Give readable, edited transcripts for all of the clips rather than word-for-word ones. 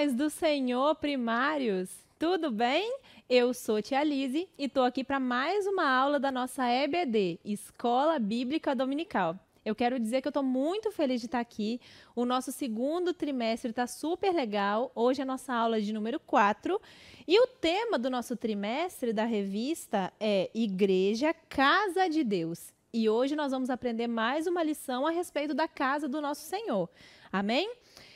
paz do Senhor, primários! Tudo bem? Eu sou Tia Lise e estou aqui para mais uma aula da nossa EBD, Escola Bíblica Dominical. Eu quero dizer que eu estou muito feliz de estar aqui. O nosso segundo trimestre está super legal. Hoje é a nossa aula de número 4. E o tema do nosso trimestre da revista é Igreja, Casa de Deus. E hoje nós vamos aprender mais uma lição a respeito da casa do nosso Senhor. Amém?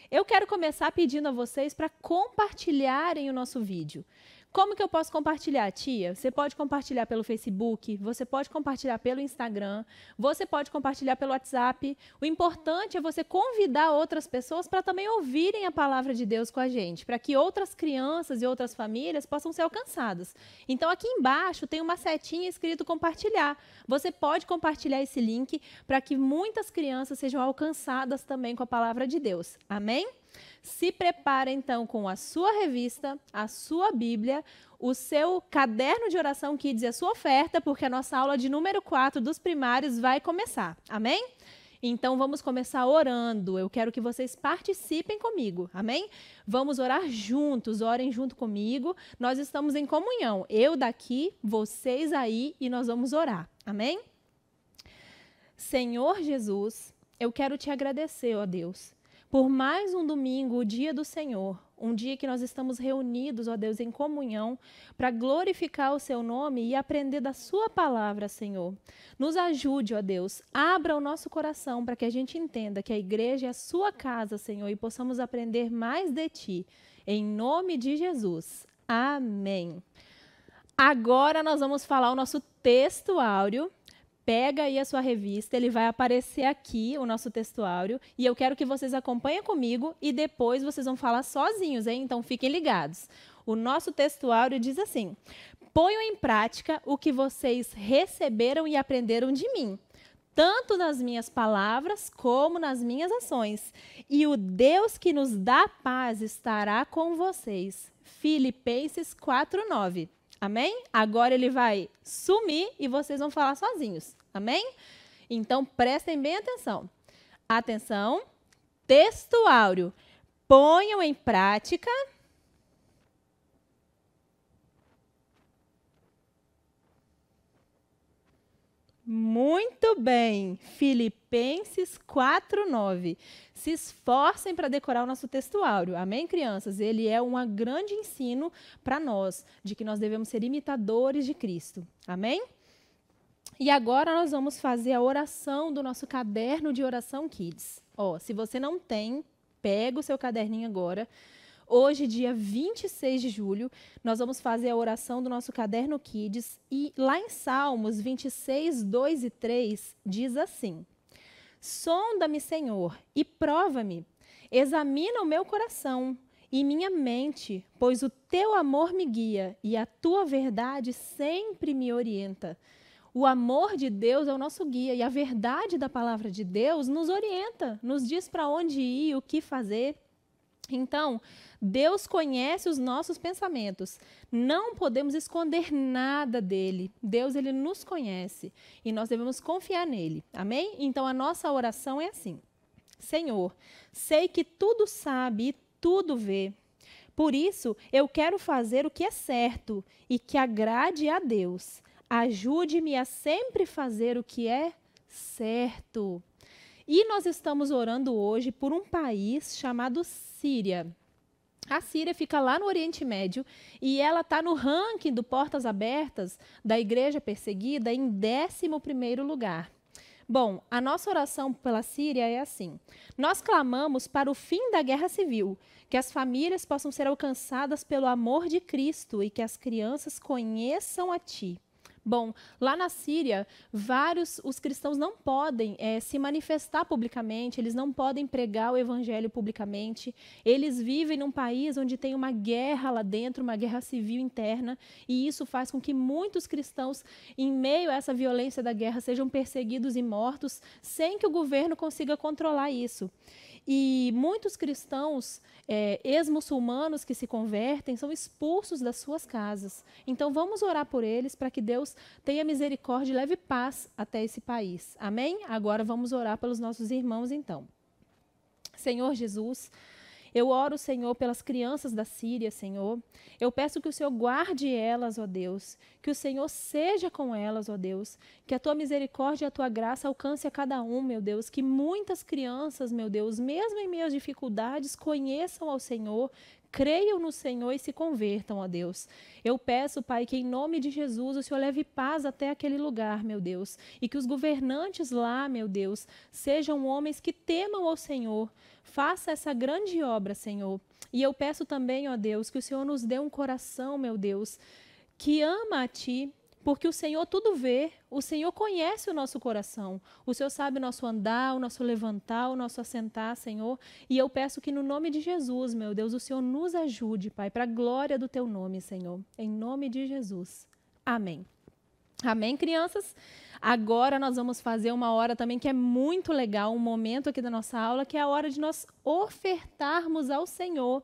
Eu quero começar pedindo a vocês para compartilharem o nosso vídeo. Como que eu posso compartilhar, tia? Você pode compartilhar pelo Facebook, você pode compartilhar pelo Instagram, você pode compartilhar pelo WhatsApp. O importante é você convidar outras pessoas para também ouvirem a palavra de Deus com a gente, para que outras crianças e outras famílias possam ser alcançadas. Então, aqui embaixo tem uma setinha escrito compartilhar. Você pode compartilhar esse link para que muitas crianças sejam alcançadas também com a palavra de Deus. Amém? Se prepare, então, com a sua revista, a sua Bíblia, o seu caderno de oração Kids e a sua oferta, porque a nossa aula de número 4 dos primários vai começar. Amém? Então, vamos começar orando. Eu quero que vocês participem comigo. Amém? Vamos orar juntos. Orem junto comigo. Nós estamos em comunhão. Eu daqui, vocês aí, e nós vamos orar. Amém? Senhor Jesus, eu quero te agradecer, ó Deus, por mais um domingo, o dia do Senhor, um dia que nós estamos reunidos, ó Deus, em comunhão, para glorificar o seu nome e aprender da sua palavra, Senhor. Nos ajude, ó Deus, abra o nosso coração para que a gente entenda que a igreja é a sua casa, Senhor, e possamos aprender mais de ti. Em nome de Jesus. Amém. Agora nós vamos falar o nosso texto áureo. Pega aí a sua revista, ele vai aparecer aqui, o nosso textuário, e eu quero que vocês acompanhem comigo e depois vocês vão falar sozinhos, hein? Então fiquem ligados. O nosso textuário diz assim: ponham em prática o que vocês receberam e aprenderam de mim, tanto nas minhas palavras como nas minhas ações. E o Deus que nos dá paz estará com vocês. Filipenses 4:9. Amém? Agora ele vai sumir e vocês vão falar sozinhos. Amém? Então, prestem bem atenção. Atenção, texto áureo. Ponham em prática. Muito bem. Filipenses 4:9. Se esforcem para decorar o nosso texto áureo. Amém, crianças? Ele é um grande ensino para nós, de que nós devemos ser imitadores de Cristo. Amém? E agora nós vamos fazer a oração do nosso caderno de oração Kids. Ó, se você não tem, pega o seu caderninho agora. Hoje, dia 26 de julho, nós vamos fazer a oração do nosso caderno Kids. E lá em Salmos 26, 2 e 3, diz assim: sonda-me, Senhor, e prova-me. Examina o meu coração e minha mente, pois o teu amor me guia e a tua verdade sempre me orienta. O amor de Deus é o nosso guia e a verdade da palavra de Deus nos orienta, nos diz para onde ir, o que fazer. Então, Deus conhece os nossos pensamentos. Não podemos esconder nada dele. Deus, ele nos conhece e nós devemos confiar nele. Amém? Então, a nossa oração é assim: Senhor, sei que tudo sabe e tudo vê. Por isso, eu quero fazer o que é certo e que agrade a Deus. Ajude-me a sempre fazer o que é certo. E nós estamos orando hoje por um país chamado Síria. A Síria fica lá no Oriente Médio e ela está no ranking do Portas Abertas da Igreja Perseguida em 11º lugar. Bom, a nossa oração pela Síria é assim: nós clamamos para o fim da guerra civil, que as famílias possam ser alcançadas pelo amor de Cristo e que as crianças conheçam a Ti. Bom, lá na Síria, os cristãos não podem se manifestar publicamente, eles não podem pregar o evangelho publicamente. Eles vivem num país onde tem uma guerra lá dentro, uma guerra civil interna, e isso faz com que muitos cristãos, em meio a essa violência da guerra, sejam perseguidos e mortos, sem que o governo consiga controlar isso. E muitos cristãos ex-muçulmanos que se convertem são expulsos das suas casas. Então, vamos orar por eles para que Deus tenha misericórdia e leve paz até esse país. Amém? Agora vamos orar pelos nossos irmãos, então. Senhor Jesus, Eu oro, Senhor, pelas crianças da Síria, Senhor. Eu peço que o Senhor guarde elas, ó Deus. Que o Senhor seja com elas, ó Deus. Que a tua misericórdia e a tua graça alcance a cada um, meu Deus. Que muitas crianças, meu Deus, mesmo em meio às dificuldades, conheçam ao Senhor, creiam no Senhor e se convertam, ó Deus. Eu peço, Pai, que em nome de Jesus o Senhor leve paz até aquele lugar, meu Deus. E que os governantes lá, meu Deus, sejam homens que temam ao Senhor. Faça essa grande obra, Senhor. E eu peço também, ó Deus, que o Senhor nos dê um coração, meu Deus, que ama a Ti, porque o Senhor tudo vê, o Senhor conhece o nosso coração, o Senhor sabe o nosso andar, o nosso levantar, o nosso assentar, Senhor, e eu peço que no nome de Jesus, meu Deus, o Senhor nos ajude, Pai, para a glória do Teu nome, Senhor, em nome de Jesus. Amém. Amém, crianças? Agora nós vamos fazer uma hora também que é muito legal, um momento aqui da nossa aula, que é a hora de nós ofertarmos ao Senhor.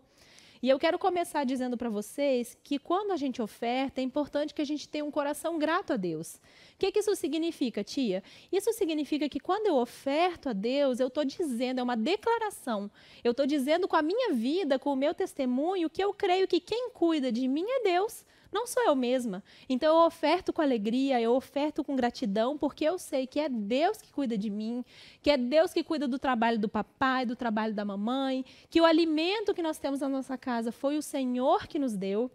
E eu quero começar dizendo para vocês que quando a gente oferta, é importante que a gente tenha um coração grato a Deus. O que isso significa, tia? Isso significa que quando eu oferto a Deus, eu estou dizendo, é uma declaração. Eu estou dizendo com a minha vida, com o meu testemunho, que eu creio que quem cuida de mim é Deus. Não sou eu mesma. Então, eu oferto com alegria, eu oferto com gratidão, porque eu sei que é Deus que cuida de mim, que é Deus que cuida do trabalho do papai, do trabalho da mamãe, que o alimento que nós temos na nossa casa foi o Senhor que nos deu.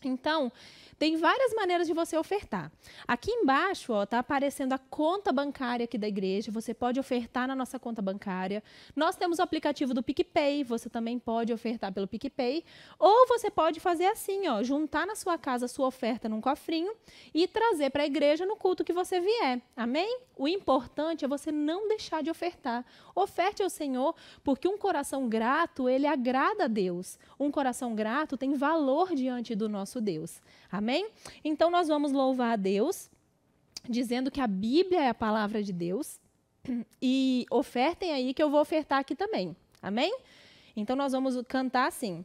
Então, tem várias maneiras de você ofertar. Aqui embaixo está aparecendo a conta bancária aqui da igreja. Você pode ofertar na nossa conta bancária. Nós temos o aplicativo do PicPay. Você também pode ofertar pelo PicPay. Ou você pode fazer assim, juntar na sua casa a sua oferta num cofrinho e trazer para a igreja no culto que você vier. Amém? O importante é você não deixar de ofertar. Oferte ao Senhor, porque um coração grato, ele agrada a Deus. Um coração grato tem valor diante do nosso Deus. Amém? Então, nós vamos louvar a Deus, dizendo que a Bíblia é a palavra de Deus. E ofertem aí, que eu vou ofertar aqui também. Amém? Então, nós vamos cantar assim.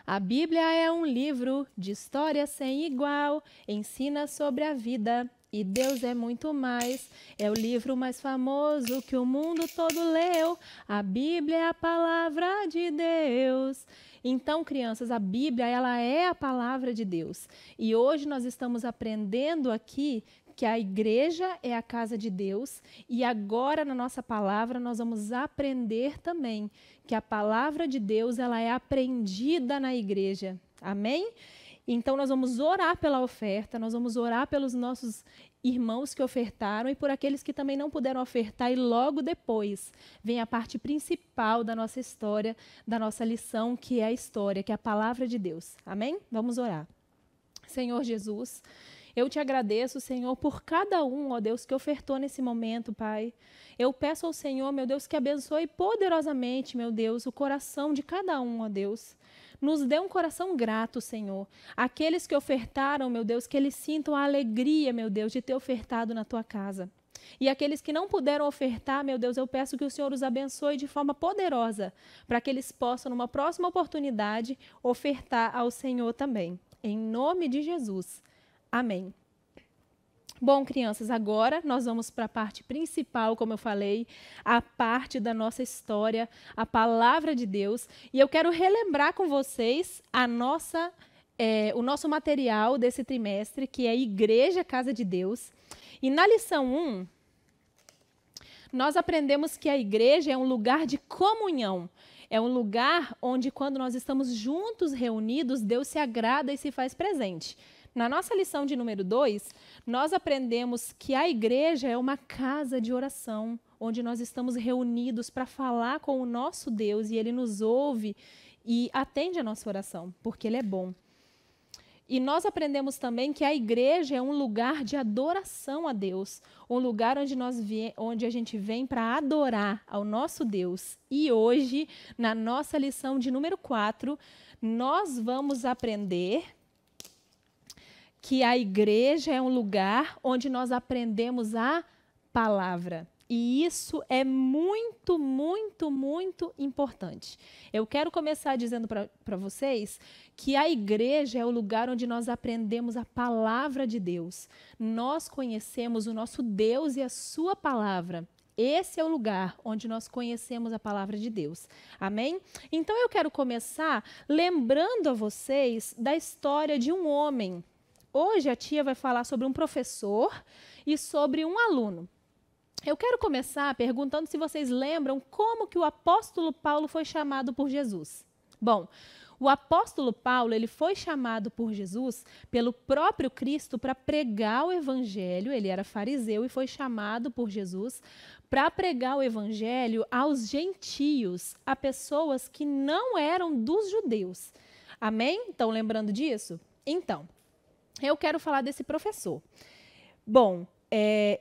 A Bíblia é um livro de história sem igual, ensina sobre a vida. E Deus é muito mais, é o livro mais famoso que o mundo todo leu. A Bíblia é a palavra de Deus. Então, crianças, a Bíblia, ela é a palavra de Deus. E hoje nós estamos aprendendo aqui que a igreja é a casa de Deus. E agora, na nossa palavra, nós vamos aprender também que a palavra de Deus, ela é aprendida na igreja. Amém? Então, nós vamos orar pela oferta, nós vamos orar pelos nossos irmãos que ofertaram e por aqueles que também não puderam ofertar. E logo depois vem a parte principal da nossa história, da nossa lição, que é a história, que é a palavra de Deus. Amém? Vamos orar. Senhor Jesus, eu te agradeço, Senhor, por cada um, ó Deus, que ofertou nesse momento, Pai. Eu peço ao Senhor, meu Deus, que abençoe poderosamente, meu Deus, o coração de cada um, ó Deus. Nos dê um coração grato, Senhor. Aqueles que ofertaram, meu Deus, que eles sintam a alegria, meu Deus, de ter ofertado na tua casa. E aqueles que não puderam ofertar, meu Deus, eu peço que o Senhor os abençoe de forma poderosa, para que eles possam, numa próxima oportunidade, ofertar ao Senhor também. Em nome de Jesus. Amém. Bom, crianças, agora nós vamos para a parte principal, como eu falei, a parte da nossa história, a palavra de Deus. E eu quero relembrar com vocês o nosso material desse trimestre, que é a Igreja Casa de Deus. E na lição 1, nós aprendemos que a igreja é um lugar de comunhão. É um lugar onde, quando nós estamos juntos, reunidos, Deus se agrada e se faz presente. Na nossa lição de número 2, nós aprendemos que a igreja é uma casa de oração, onde nós estamos reunidos para falar com o nosso Deus, e Ele nos ouve e atende a nossa oração, porque Ele é bom. E nós aprendemos também que a igreja é um lugar de adoração a Deus, um lugar onde a gente vem para adorar ao nosso Deus. E hoje, na nossa lição de número 4, nós vamos aprender que a igreja é um lugar onde nós aprendemos a palavra. E isso é muito, muito, muito importante. Eu quero começar dizendo para vocês que a igreja é o lugar onde nós aprendemos a palavra de Deus. Nós conhecemos o nosso Deus e a sua palavra. Esse é o lugar onde nós conhecemos a palavra de Deus. Amém? Então eu quero começar lembrando a vocês da história de um homem. Hoje a tia vai falar sobre um professor e sobre um aluno. Eu quero começar perguntando se vocês lembram como que o apóstolo Paulo foi chamado por Jesus. Bom, o apóstolo Paulo, ele foi chamado por Jesus, pelo próprio Cristo, para pregar o evangelho. Ele era fariseu e foi chamado por Jesus para pregar o evangelho aos gentios, a pessoas que não eram dos judeus. Amém? Estão lembrando disso? Então, eu quero falar desse professor. Bom,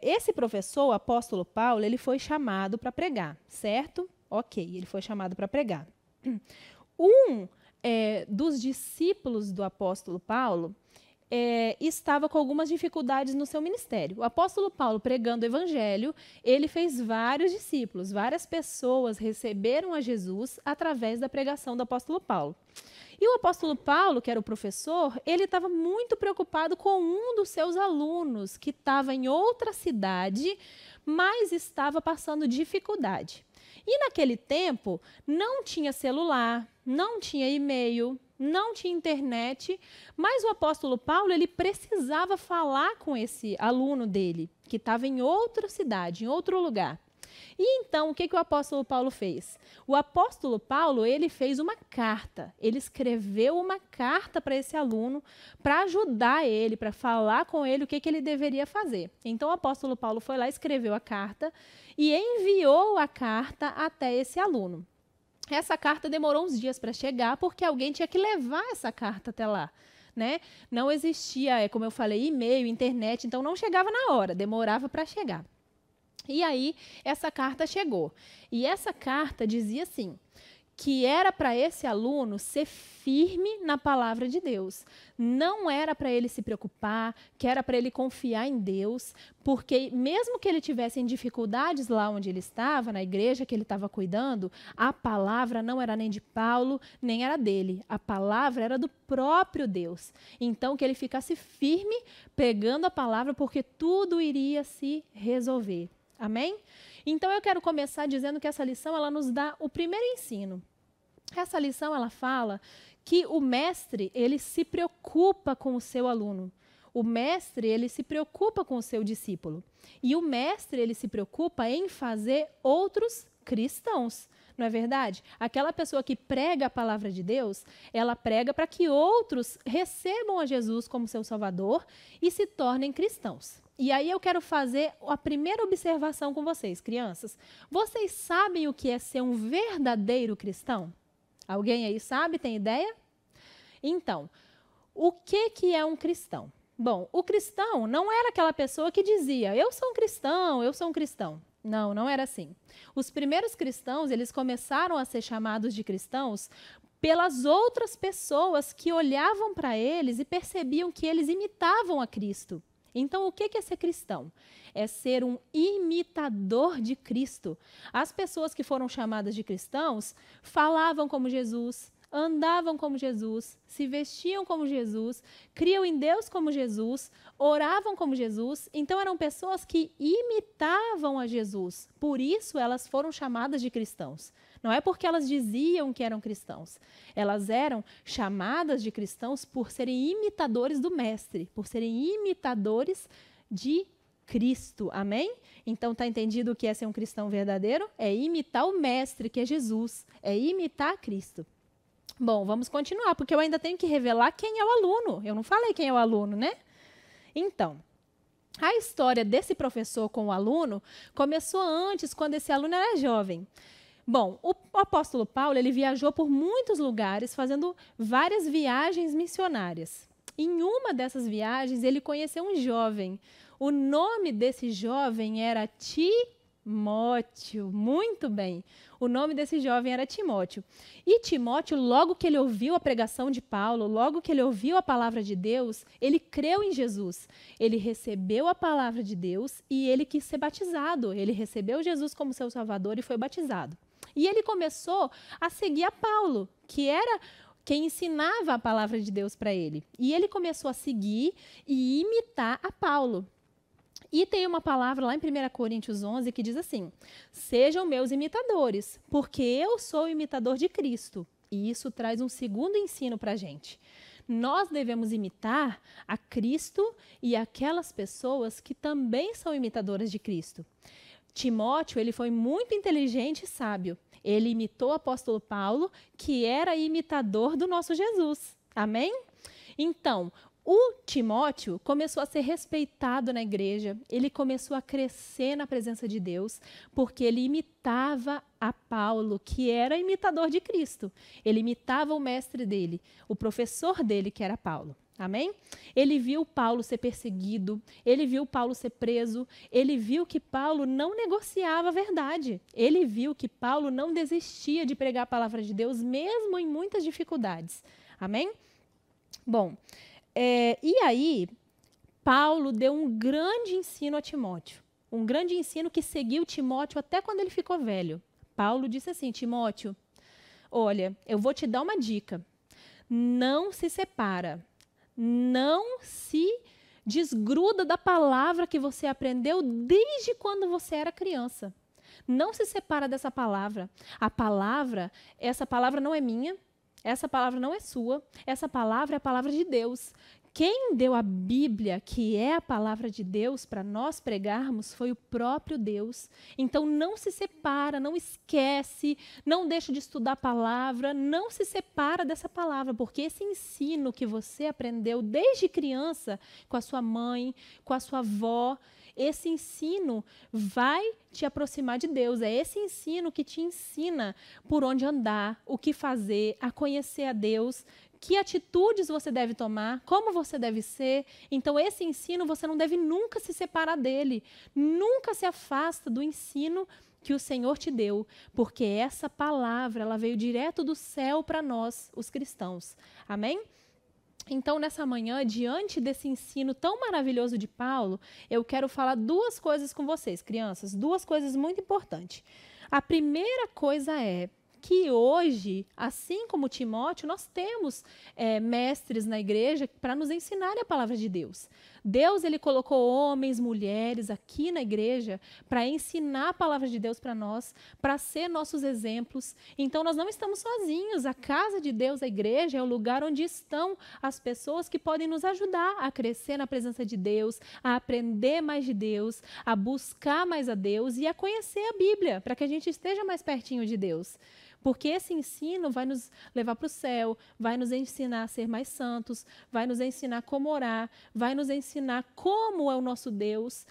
esse professor, o apóstolo Paulo, ele foi chamado para pregar, certo? Ok, ele foi chamado para pregar. Dos discípulos do apóstolo Paulo estava com algumas dificuldades no seu ministério. O apóstolo Paulo, pregando o evangelho, ele fez vários discípulos, várias pessoas receberam a Jesus através da pregação do apóstolo Paulo. E o apóstolo Paulo, que era o professor, ele estava muito preocupado com um dos seus alunos, que estava em outra cidade, mas estava passando dificuldade. E naquele tempo, não tinha celular, não tinha e-mail, não tinha internet, mas o apóstolo Paulo, ele precisava falar com esse aluno dele, que estava em outra cidade, em outro lugar. E então, o que o apóstolo Paulo fez? O apóstolo Paulo, ele fez uma carta. Ele escreveu uma carta para esse aluno, para ajudar ele, para falar com ele o que ele deveria fazer. Então, o apóstolo Paulo foi lá, escreveu a carta e enviou a carta até esse aluno. Essa carta demorou uns dias para chegar, porque alguém tinha que levar essa carta até lá. Né? Não existia, como eu falei, e-mail, internet, então não chegava na hora, demorava para chegar. E aí, essa carta chegou. E essa carta dizia assim, que era para esse aluno ser firme na palavra de Deus. Não era para ele se preocupar, que era para ele confiar em Deus, porque mesmo que ele tivesse em dificuldades lá onde ele estava, na igreja que ele estava cuidando, a palavra não era nem de Paulo, nem era dele. A palavra era do próprio Deus. Então, que ele ficasse firme, pregando a palavra, porque tudo iria se resolver. Amém? Então, eu quero começar dizendo que essa lição, ela nos dá o primeiro ensino. Essa lição, ela fala que o mestre, ele se preocupa com o seu aluno. O mestre, ele se preocupa com o seu discípulo. E o mestre, ele se preocupa em fazer outros cristãos. Não é verdade? Aquela pessoa que prega a palavra de Deus, ela prega para que outros recebam a Jesus como seu Salvador e se tornem cristãos. E aí eu quero fazer a primeira observação com vocês, crianças. Vocês sabem o que é ser um verdadeiro cristão? Alguém aí sabe? Tem ideia? Então, o que é um cristão? Bom, o cristão não era aquela pessoa que dizia, eu sou um cristão, eu sou um cristão. Não, não era assim. Os primeiros cristãos, eles começaram a ser chamados de cristãos pelas outras pessoas que olhavam para eles e percebiam que eles imitavam a Cristo. Então, o que é ser cristão? É ser um imitador de Cristo. As pessoas que foram chamadas de cristãos falavam como Jesus, andavam como Jesus, se vestiam como Jesus, criam em Deus como Jesus, oravam como Jesus. Então, eram pessoas que imitavam a Jesus. Por isso, elas foram chamadas de cristãos. Não é porque elas diziam que eram cristãos. Elas eram chamadas de cristãos por serem imitadores do Mestre, por serem imitadores de Cristo. Amém? Então, está entendido o que é ser um cristão verdadeiro? É imitar o Mestre, que é Jesus. É imitar Cristo. Bom, vamos continuar, porque eu ainda tenho que revelar quem é o aluno. Eu não falei quem é o aluno, né? Então, a história desse professor com o aluno começou antes, quando esse aluno era jovem. Bom, o apóstolo Paulo, ele viajou por muitos lugares, fazendo várias viagens missionárias. Em uma dessas viagens, ele conheceu um jovem. O nome desse jovem era Timóteo. Muito bem. O nome desse jovem era Timóteo. E Timóteo, logo que ele ouviu a pregação de Paulo, logo que ele ouviu a palavra de Deus, ele creu em Jesus. Ele recebeu a palavra de Deus e ele quis ser batizado. Ele recebeu Jesus como seu Salvador e foi batizado. E ele começou a seguir a Paulo, que era quem ensinava a palavra de Deus para ele. E ele começou a seguir e imitar a Paulo. E tem uma palavra lá em 1 Coríntios 11 que diz assim: sejam meus imitadores, porque eu sou imitador de Cristo. E isso traz um segundo ensino para a gente. Nós devemos imitar a Cristo e aquelas pessoas que também são imitadoras de Cristo. Timóteo, ele foi muito inteligente e sábio. Ele imitou o apóstolo Paulo, que era imitador do nosso Jesus. Amém? Então, o Timóteo começou a ser respeitado na igreja, ele começou a crescer na presença de Deus, porque ele imitava a Paulo, que era imitador de Cristo. Ele imitava o mestre dele, o professor dele, que era Paulo. Amém? Ele viu Paulo ser perseguido, ele viu Paulo ser preso, ele viu que Paulo não negociava a verdade, ele viu que Paulo não desistia de pregar a palavra de Deus, mesmo em muitas dificuldades. Amém? Bom, e aí, Paulo deu um grande ensino a Timóteo, um grande ensino que seguiu Timóteo até quando ele ficou velho. Paulo disse assim: Timóteo, olha, eu vou te dar uma dica, não se separa, não se desgruda da palavra que você aprendeu desde quando você era criança. Não se separa dessa palavra. Essa palavra não é minha, essa palavra não é sua, essa palavra é a palavra de Deus. Quem deu a Bíblia, que é a palavra de Deus, para nós pregarmos, foi o próprio Deus. Então, não se separa, não esquece, não deixa de estudar a palavra, não se separa dessa palavra, porque esse ensino que você aprendeu desde criança, com a sua mãe, com a sua avó, esse ensino vai te aproximar de Deus. É esse ensino que te ensina por onde andar, o que fazer, a conhecer a Deus, que atitudes você deve tomar, como você deve ser. Então, esse ensino, você não deve nunca se separar dele. Nunca se afasta do ensino que o Senhor te deu, porque essa palavra, ela veio direto do céu para nós, os cristãos. Amém? Então, nessa manhã, diante desse ensino tão maravilhoso de Paulo, eu quero falar duas coisas com vocês, crianças, duas coisas muito importantes. A primeira coisa é que hoje, assim como Timóteo, nós temos mestres na igreja para nos ensinar a palavra de Deus. Deus, ele colocou homens, mulheres aqui na igreja para ensinar a palavra de Deus para nós, para ser nossos exemplos. Então, nós não estamos sozinhos. A casa de Deus, a igreja, é o lugar onde estão as pessoas que podem nos ajudar a crescer na presença de Deus, a aprender mais de Deus, a buscar mais a Deus e a conhecer a Bíblia, para que a gente esteja mais pertinho de Deus. Porque esse ensino vai nos levar para o céu, vai nos ensinar a ser mais santos, vai nos ensinar como orar, vai nos ensinar como é o nosso Deus,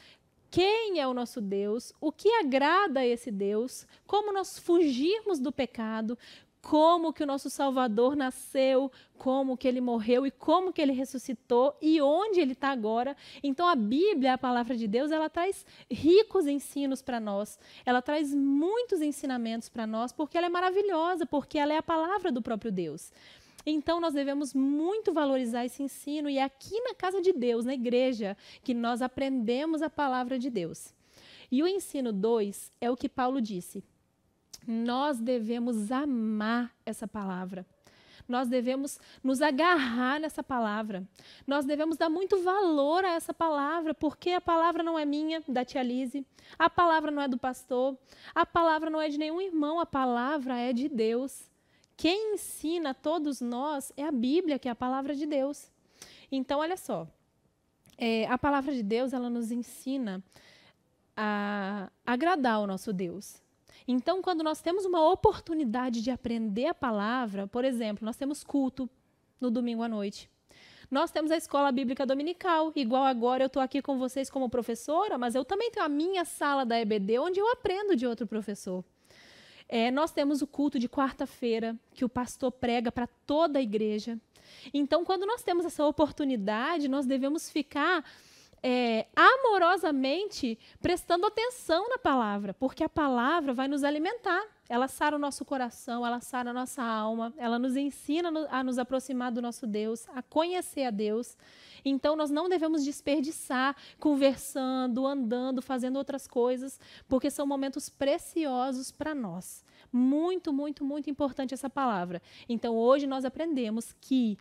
quem é o nosso Deus, o que agrada a esse Deus, como nós fugirmos do pecado, como que o nosso Salvador nasceu, como que ele morreu e como que ele ressuscitou e onde ele está agora. Então, a Bíblia, a palavra de Deus, ela traz ricos ensinos para nós. Ela traz muitos ensinamentos para nós, porque ela é maravilhosa, porque ela é a palavra do próprio Deus. Então, nós devemos muito valorizar esse ensino e é aqui na casa de Deus, na igreja, que nós aprendemos a palavra de Deus. E o ensino 2 é o que Paulo disse. Nós devemos amar essa palavra. Nós devemos nos agarrar nessa palavra. Nós devemos dar muito valor a essa palavra, porque a palavra não é minha, da tia Lise. A palavra não é do pastor. A palavra não é de nenhum irmão. A palavra é de Deus. Quem ensina a todos nós é a Bíblia, que é a palavra de Deus. Então, olha só. A palavra de Deus, ela nos ensina a agradar o nosso Deus. Então, quando nós temos uma oportunidade de aprender a palavra, por exemplo, nós temos culto no domingo à noite. Nós temos a escola bíblica dominical, igual agora eu estou aqui com vocês como professora, mas eu também tenho a minha sala da EBD, onde eu aprendo de outro professor. Nós temos o culto de quarta-feira, que o pastor prega para toda a igreja. Então, quando nós temos essa oportunidade, nós devemos ficar amorosamente prestando atenção na palavra, porque a palavra vai nos alimentar. Ela sara o nosso coração, ela sara a nossa alma, ela nos ensina a nos aproximar do nosso Deus, a conhecer a Deus. Então, nós não devemos desperdiçar conversando, andando, fazendo outras coisas, porque são momentos preciosos para nós. Muito, muito, muito importante essa palavra. Então, hoje nós aprendemos que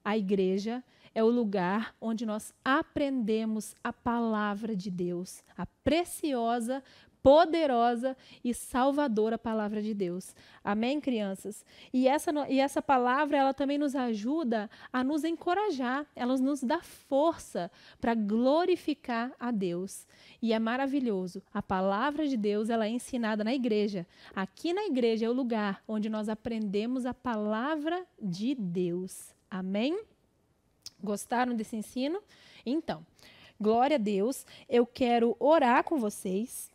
a igreja é o lugar onde nós aprendemos a palavra de Deus, a preciosa, poderosa e salvadora palavra de Deus. Amém, crianças? E essa palavra, ela também nos ajuda a nos encorajar, ela nos dá força para glorificar a Deus. E é maravilhoso. A palavra de Deus, ela é ensinada na igreja. Aqui na igreja é o lugar onde nós aprendemos a palavra de Deus. Amém? Gostaram desse ensino? Então, glória a Deus. Eu quero orar com vocês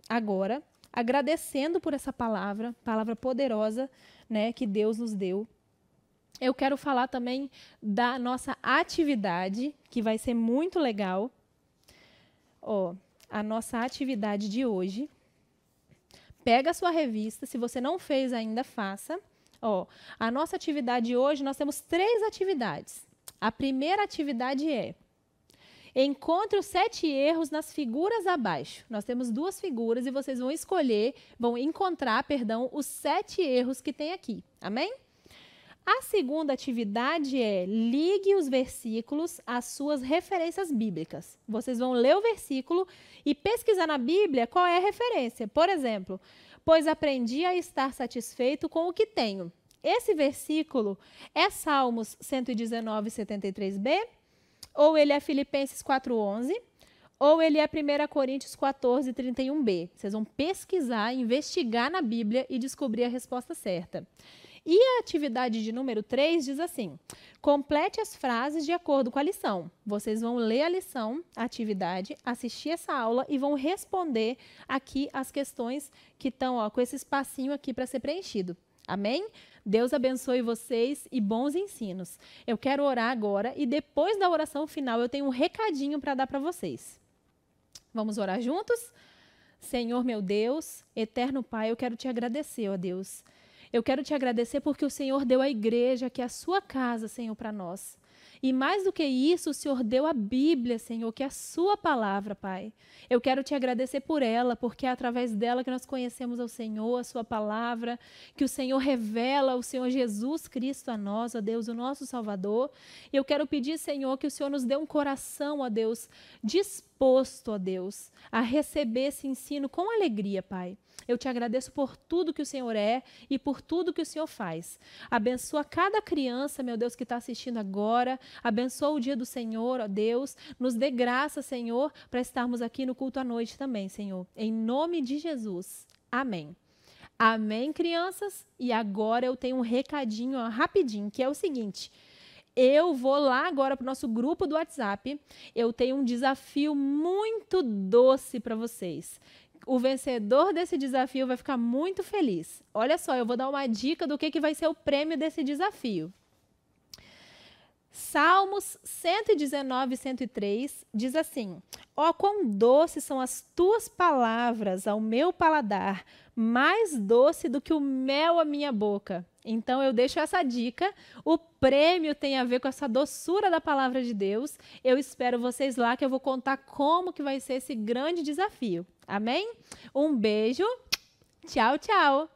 agora, agradecendo por essa palavra poderosa, né, que Deus nos deu. Eu quero falar também da nossa atividade, que vai ser muito legal. A nossa atividade de hoje. Pega a sua revista, se você não fez ainda, faça. A nossa atividade de hoje, nós temos 3 atividades. A primeira atividade é: encontre os 7 erros nas figuras abaixo. Nós temos 2 figuras e vocês vão encontrar, os 7 erros que tem aqui. Amém? A segunda atividade é: ligue os versículos às suas referências bíblicas. Vocês vão ler o versículo e pesquisar na Bíblia qual é a referência. Por exemplo, pois aprendi a estar satisfeito com o que tenho. Esse versículo é Salmos 119, 73b, ou ele é Filipenses 4:11, ou ele é 1 Coríntios 14, 31b. Vocês vão pesquisar, investigar na Bíblia e descobrir a resposta certa. E a atividade de número 3 diz assim: complete as frases de acordo com a lição. Vocês vão ler a lição, a atividade, assistir essa aula e vão responder aqui as questões que estão com esse espacinho aqui para ser preenchido. Amém? Deus abençoe vocês e bons ensinos. Eu quero orar agora e depois da oração final eu tenho um recadinho para dar para vocês. Vamos orar juntos? Senhor meu Deus, eterno Pai, eu quero te agradecer, ó Deus. Eu quero te agradecer porque o Senhor deu a igreja, que é a sua casa, Senhor, para nós. E mais do que isso, o Senhor deu a Bíblia, Senhor, que é a sua palavra, Pai. Eu quero te agradecer por ela, porque é através dela que nós conhecemos ao Senhor, a sua palavra, que o Senhor revela o Senhor Jesus Cristo a nós, ó Deus, o nosso Salvador. E eu quero pedir, Senhor, que o Senhor nos dê um coração, ó Deus, disposto, ó Deus, a receber esse ensino com alegria, Pai. Eu te agradeço por tudo que o Senhor é e por tudo que o Senhor faz. Abençoa cada criança, meu Deus, que está assistindo agora. Abençoa o dia do Senhor, ó Deus. Nos dê graça, Senhor, para estarmos aqui no culto à noite também, Senhor. Em nome de Jesus. Amém. Amém, crianças? E agora eu tenho um recadinho rapidinho, que é o seguinte: eu vou lá agora para o nosso grupo do WhatsApp. Eu tenho um desafio muito doce para vocês. O vencedor desse desafio vai ficar muito feliz. Olha só, eu vou dar uma dica do que vai ser o prêmio desse desafio. Salmos 119, 103 diz assim: ó, quão doces são as tuas palavras ao meu paladar, mais doce do que o mel à minha boca. Então, eu deixo essa dica. O prêmio tem a ver com essa doçura da palavra de Deus. Eu espero vocês lá, que eu vou contar como que vai ser esse grande desafio. Amém? Um beijo. Tchau, tchau.